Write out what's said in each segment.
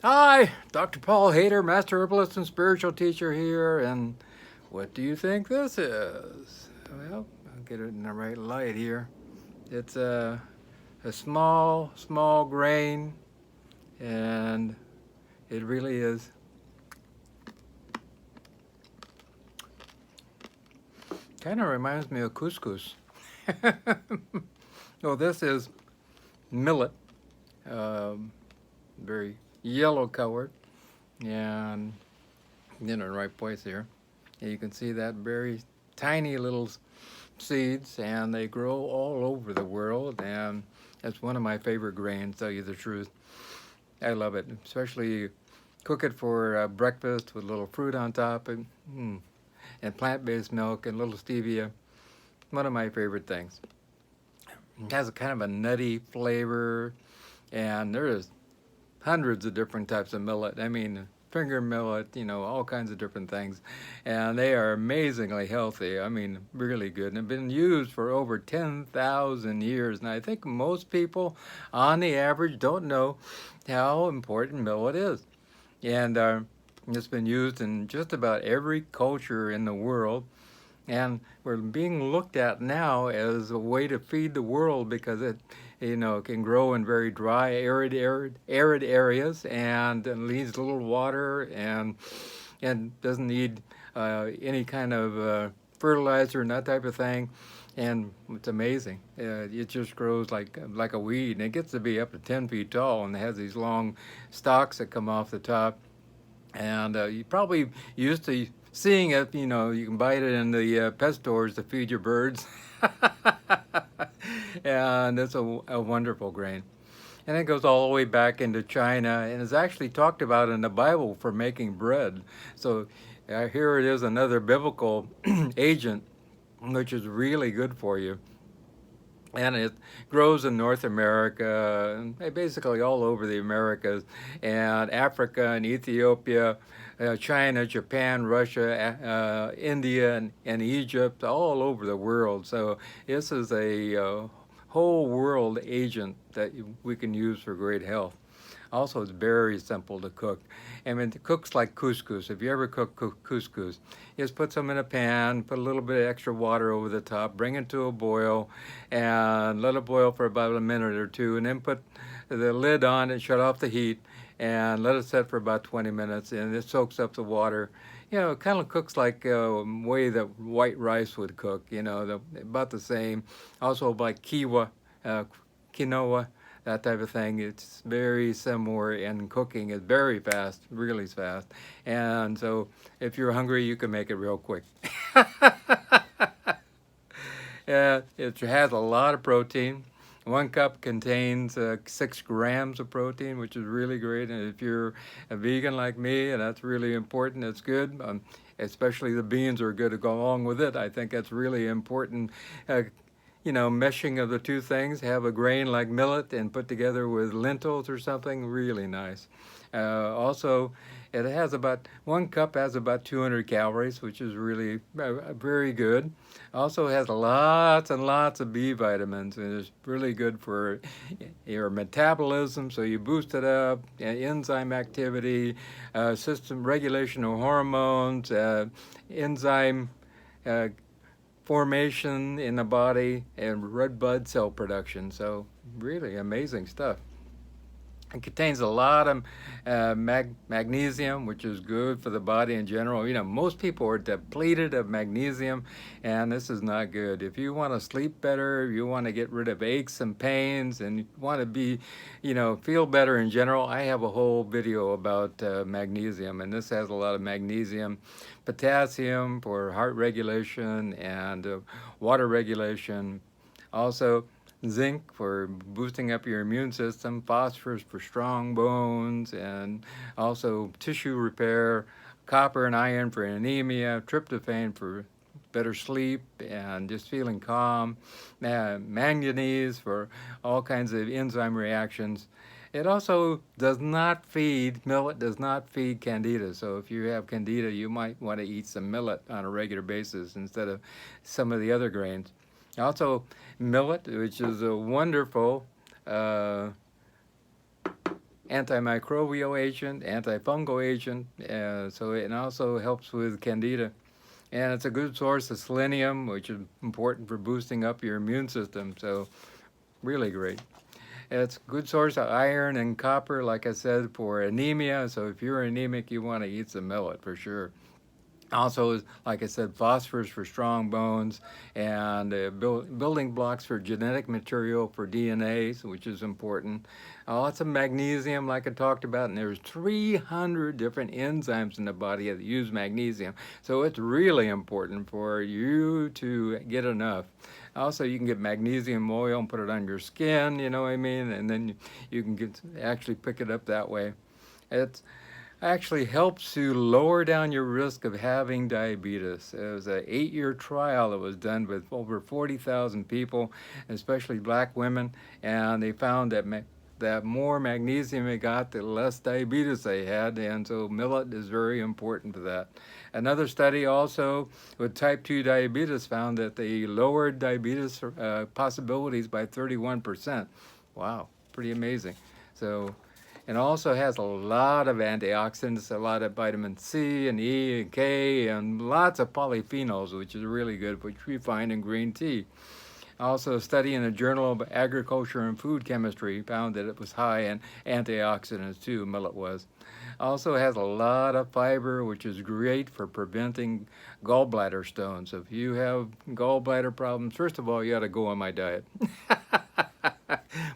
Hi, Dr. Paul Haider, Master Herbalist and Spiritual Teacher here, and what do you think this is? Well, I'll get it in the right light here. It's a small grain, and it really is. Kind of reminds me of couscous. Well, this is millet, um, very yellow colored, and in the right place here. And you can see that very tiny little seeds, and they grow all over the world, and it's one of my favorite grains, to tell you the truth. I love it, especially cook it for breakfast with a little fruit on top, and plant-based milk and a little stevia. One of my favorite things. It has a kind of a nutty flavor, and there's hundreds of different types of millet. I mean, finger millet, all kinds of different things. And they are amazingly healthy. I mean, really good. And have been used for over 10,000 years. And I think most people, on the average, don't know how important millet is. And it's been used in just about every culture in the world. And we're being looked at now as a way to feed the world because it, can grow in very dry, arid areas and needs little water and doesn't need any kind of fertilizer and that type of thing. And it's amazing. It just grows like a weed, and it gets to be up to 10 feet tall, and it has these long stalks that come off the top. And you probably used to seeing it, you can buy it in the pet stores to feed your birds. And it's a wonderful grain. And it goes all the way back into China and is actually talked about in the Bible for making bread. So here it is, another biblical agent, which is really good for you. And it grows in North America, and basically all over the Americas, and Africa and Ethiopia, China, Japan, Russia, India, and Egypt, all over the world. So this is a whole world agent that we can use for great health. Also, it's very simple to cook. I mean, it cooks like couscous. If you ever cook couscous, you just put some in a pan, put a little bit of extra water over the top, bring it to a boil, and let it boil for about a minute or two, and then put the lid on and shut off the heat, and let it set for about 20 minutes, and it soaks up the water. It kind of cooks like way that white rice would cook, about the same. Also like quinoa, that type of thing. It's very similar, and cooking is very fast, really fast. And so if you're hungry, you can make it real quick. It has a lot of protein. 1 cup contains 6 grams of protein, which is really great. And if you're a vegan like me, and that's really important, it's good. Especially the beans are good to go along with it. I think that's really important. Meshing of the two things, have a grain like millet and put together with lentils or something, really nice. Also, it has about 1 cup has about 200 calories, which is really very good. Also has lots and lots of B vitamins, and it's really good for your metabolism. So you boost it up, enzyme activity, system regulation of hormones, enzyme formation in the body, and red blood cell production. So really amazing stuff. It contains a lot of magnesium, which is good for the body in general. Most people are depleted of magnesium, and this is not good. If you want to sleep better, you want to get rid of aches and pains, and you want to be, feel better in general, I have a whole video about magnesium, and this has a lot of magnesium, potassium for heart regulation and water regulation. Also, zinc for boosting up your immune system, phosphorus for strong bones, and also tissue repair, copper and iron for anemia, tryptophan for better sleep and just feeling calm, manganese for all kinds of enzyme reactions. It also does not feed, millet does not feed candida. So if you have candida, you might want to eat some millet on a regular basis instead of some of the other grains. Also, millet, which is a wonderful antimicrobial agent, anti-fungal agent, so it also helps with candida. And it's a good source of selenium, which is important for boosting up your immune system, so really great. It's a good source of iron and copper, like I said, for anemia, so if you're anemic, you want to eat some millet for sure. Also, like I said, phosphorus for strong bones, and building blocks for genetic material for DNA, which is important. Lots of magnesium, like I talked about, and there's 300 different enzymes in the body that use magnesium. So it's really important for you to get enough. Also, you can get magnesium oil and put it on your skin, you know what I mean? And then you can actually pick it up that way. It's actually helps to lower down your risk of having diabetes. It was an 8-year trial that was done with over 40,000 people, especially black women, and they found that that more magnesium they got, the less diabetes they had, and so millet is very important for that. Another study also with type 2 diabetes found that they lowered diabetes possibilities by 31%. Wow, pretty amazing. So it also has a lot of antioxidants, a lot of vitamin C and E and K, and lots of polyphenols, which is really good, which we find in green tea. Also, a study in the Journal of Agriculture and Food Chemistry found that it was high in antioxidants too, millet was. Also has a lot of fiber, which is great for preventing gallbladder stones. If you have gallbladder problems, first of all, you ought to go on my diet.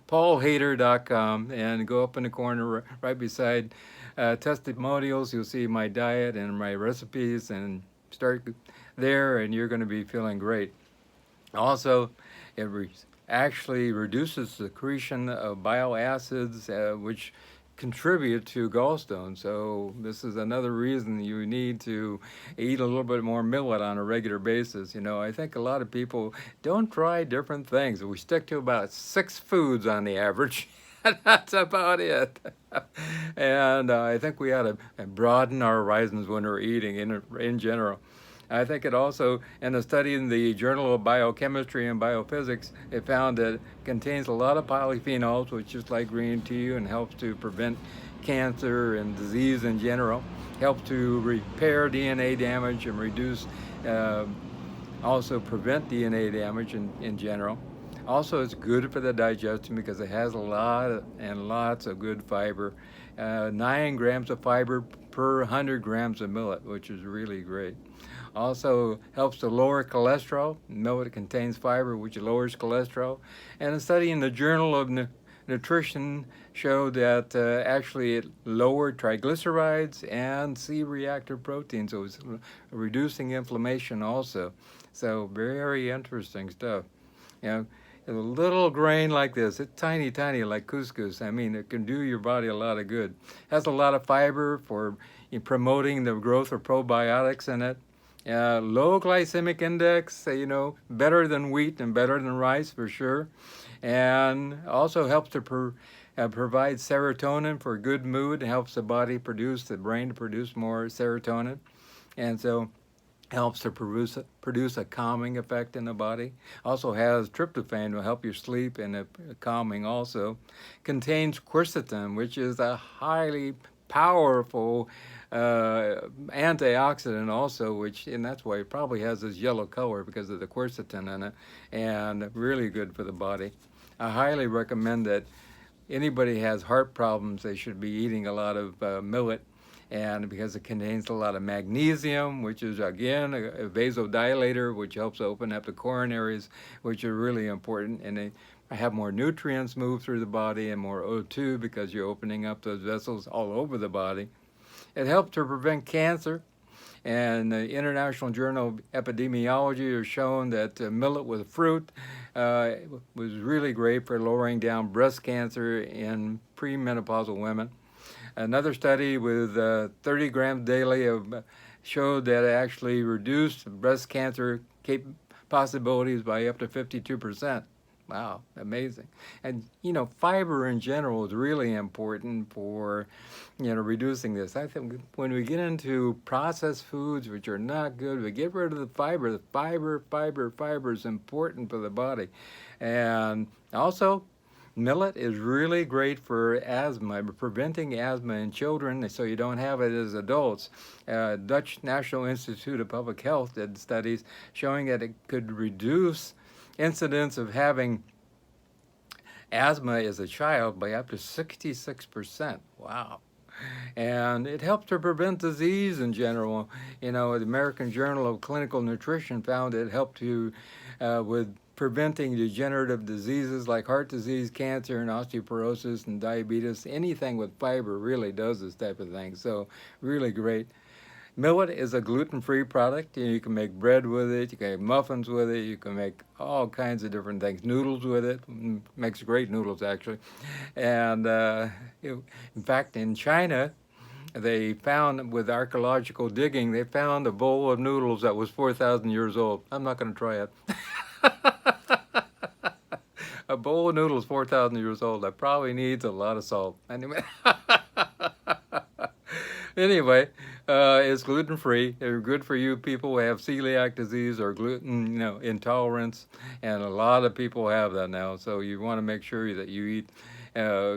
paulhaider.com, and go up in the corner right beside testimonials. You'll see my diet and my recipes, and start there, and you're going to be feeling great. Also, it actually reduces secretion of bile acids, which contribute to gallstones. So this is another reason you need to eat a little bit more millet on a regular basis. You know, I think a lot of people don't try different things. We stick to about 6 foods on the average. That's about it. And I think we ought to broaden our horizons when we're eating in general. I think it also, in a study in the Journal of Biochemistry and Biophysics, it found that it contains a lot of polyphenols, which is like green tea, and helps to prevent cancer and disease in general, helps to repair DNA damage and reduce, also prevent DNA damage in general. Also, it's good for the digestion because it has a lot and lots of good fiber. 9 grams of fiber per 100 grams of millet, which is really great. Also helps to lower cholesterol. Millet contains fiber, which lowers cholesterol. And a study in the Journal of Nutrition showed that actually it lowered triglycerides and C-reactive protein, so it's reducing inflammation also. So very interesting stuff. You know, a little grain like this, it's tiny, tiny, like couscous. I mean, it can do your body a lot of good. Has a lot of fiber for promoting the growth of probiotics in it. Low glycemic index, you know, better than wheat and better than rice for sure. And also helps to provide serotonin for good mood. It helps the brain to produce more serotonin. And so helps to produce a calming effect in the body. Also has tryptophan to help you sleep, and calming also. Contains quercetin, which is a highly powerful antioxidant also, and that's why it probably has this yellow color because of the quercetin in it, and really good for the body. I highly recommend that anybody has heart problems, they should be eating a lot of millet, and because it contains a lot of magnesium, which is again a vasodilator, which helps open up the coronaries, which are really important, and they have more nutrients move through the body and more O2 because you're opening up those vessels all over the body. It helps to prevent cancer, and the International Journal of Epidemiology has shown that millet with fruit was really great for lowering down breast cancer in premenopausal women. Another study with 30 grams daily showed that it actually reduced breast cancer possibilities by up to 52%. Wow, amazing. And, you know, fiber in general is really important for, you know, reducing this. I think when we get into processed foods, which are not good, we get rid of the fiber. The fiber is important for the body. And also, Millet is really great for asthma, preventing asthma in children so you don't have it as adults. Dutch National Institute of Public Health did studies showing that it could reduce incidence of having asthma as a child by up to 66%. Wow. And it helps to prevent disease in general. You know, the American Journal of Clinical Nutrition found it helped to with preventing degenerative diseases like heart disease, cancer, and osteoporosis and diabetes. Anything with fiber really does this type of thing. So really great. Millet is a gluten-free product. You can make bread with it, you can make muffins with it, you can make all kinds of different things. Noodles with it, makes great noodles actually. And in fact, in China, they found with archaeological digging, they found a bowl of noodles that was 4,000 years old. I'm not going to try it. A bowl of noodles 4,000 years old. That probably needs a lot of salt. Anyway. Anyway, it's gluten-free. They're good for you people who have celiac disease or gluten, intolerance, and a lot of people have that now. So you want to make sure that you eat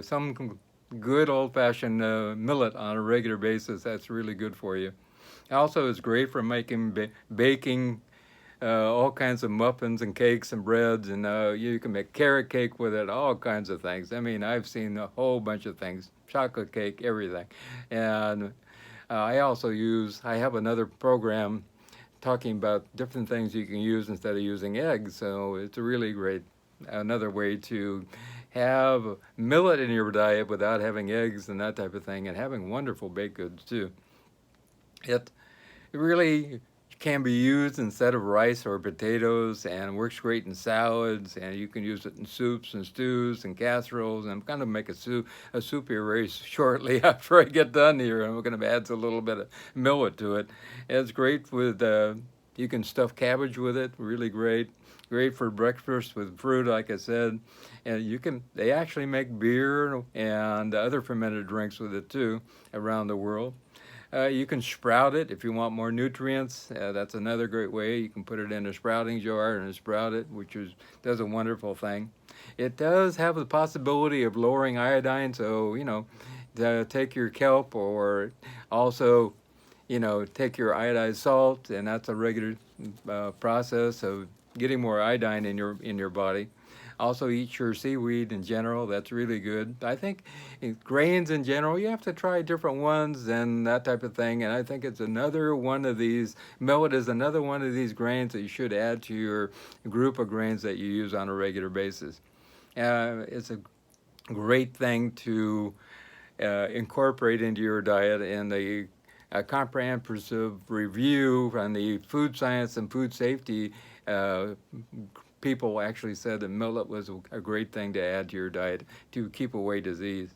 some good old-fashioned millet on a regular basis. That's really good for you. Also, it's great for making baking all kinds of muffins and cakes and breads, and you can make carrot cake with it, all kinds of things. I mean, I've seen a whole bunch of things, chocolate cake, everything. And I have another program talking about different things you can use instead of using eggs. So it's a really great, another way to have millet in your diet without having eggs and that type of thing, and having wonderful baked goods too. It really can be used instead of rice or potatoes, and works great in salads, and you can use it in soups and stews and casseroles. And I'm going to make a soup here very shortly after I get done here. I'm going to add a little bit of millet to it. It's great with, you can stuff cabbage with it, really great. Great for breakfast with fruit, like I said. And they actually make beer and other fermented drinks with it too around the world. You can sprout it if you want more nutrients. That's another great way. You can put it in a sprouting jar and sprout it, which does a wonderful thing. It does have the possibility of lowering iodine, so, take your kelp, or also, take your iodized salt, and that's a regular process of getting more iodine in your body. Also, eat your seaweed in general. That's really good. I think grains in general, you have to try different ones and that type of thing. And I think it's another one of these, millet is another one of these grains that you should add to your group of grains that you use on a regular basis. It's a great thing to incorporate into your diet. And the comprehensive review on the food science and food safety people actually said that millet was a great thing to add to your diet to keep away disease.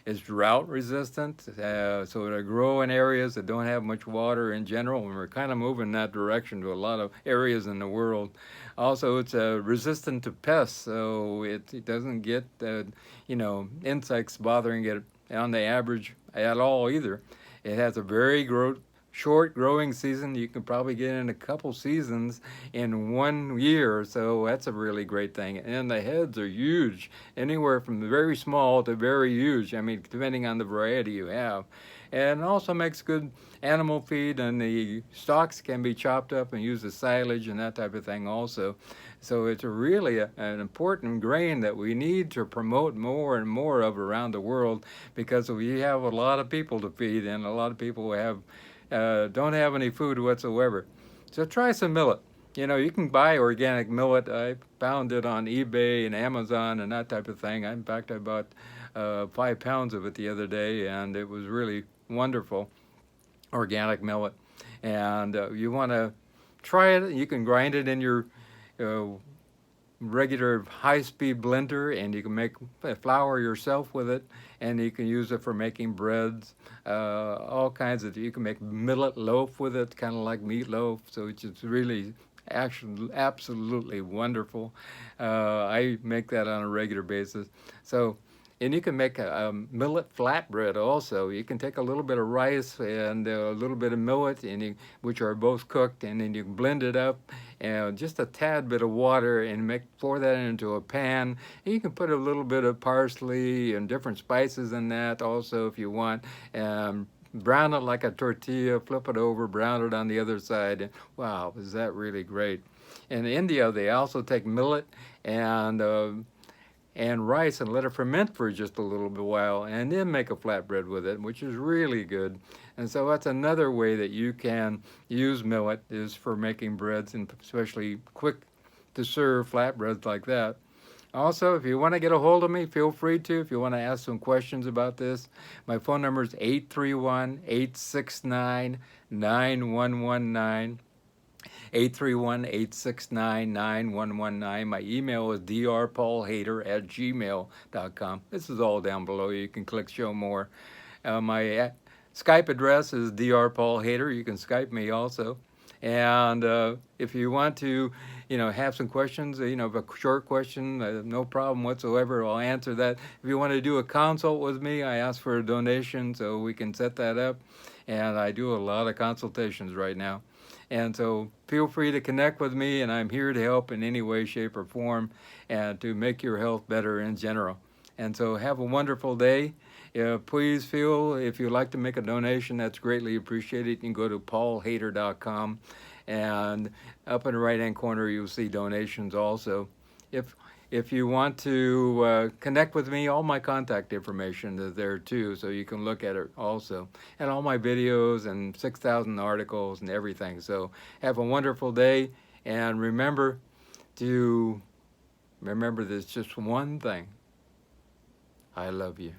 It's drought resistant, so it'll grow in areas that don't have much water in general, and we're kind of moving in that direction to a lot of areas in the world. Also, it's resistant to pests, so it doesn't get insects bothering it on the average at all either. It has a very short growing season. You can probably get in a couple seasons in 1 year, so that's a really great thing. And the heads are huge, anywhere from very small to very huge, I mean, depending on the variety you have. And also makes good animal feed, and the stalks can be chopped up and used as silage and that type of thing also. So it's really an important grain that we need to promote more and more of around the world, because we have a lot of people to feed, and a lot of people who don't have any food whatsoever. So try some millet. You can buy organic millet. I found it on eBay and Amazon and that type of thing. In fact, I bought 5 pounds of it the other day, and it was really wonderful, organic millet. And you want to try it. You can grind it in your regular high-speed blender, and you can make flour yourself with it, and you can use it for making breads, all kinds of. You can make millet loaf with it, kind of like meatloaf. So it's just really actually absolutely wonderful. I make that on a regular basis. So And you can make a millet flatbread also. You can take a little bit of rice and a little bit of millet, which are both cooked, and then you blend it up and just a tad bit of water and pour that into a pan. And you can put a little bit of parsley and different spices in that also if you want. Brown it like a tortilla, flip it over, brown it on the other side. And wow, is that really great. In India, they also take millet and rice and let it ferment for just a little bit while and then make a flatbread with it, which is really good. And so that's another way that you can use millet, is for making breads, and especially quick to serve flatbreads like that. Also, if you want to get a hold of me, feel free to. If you want to ask some questions about this, my phone number is 831-869-9119. 831-869-9119. My email is drpaulhaider@gmail.com. This is all down below. You can click show more. My Skype address is drpaulhaider. You can Skype me also. And if you want to, have some questions, a short question, no problem whatsoever, I'll answer that. If you want to do a consult with me, I ask for a donation so we can set that up. And I do a lot of consultations right now. And so feel free to connect with me, and I'm here to help in any way, shape, or form, and to make your health better in general. And so have a wonderful day. Please feel, if you'd like to make a donation, that's greatly appreciated. You can go to paulhaider.com, and up in the right-hand corner, you'll see donations also. If you want to connect with me, all my contact information is there too, so you can look at it also. And all my videos and 6,000 articles and everything. So have a wonderful day, and remember there's just one thing. I love you.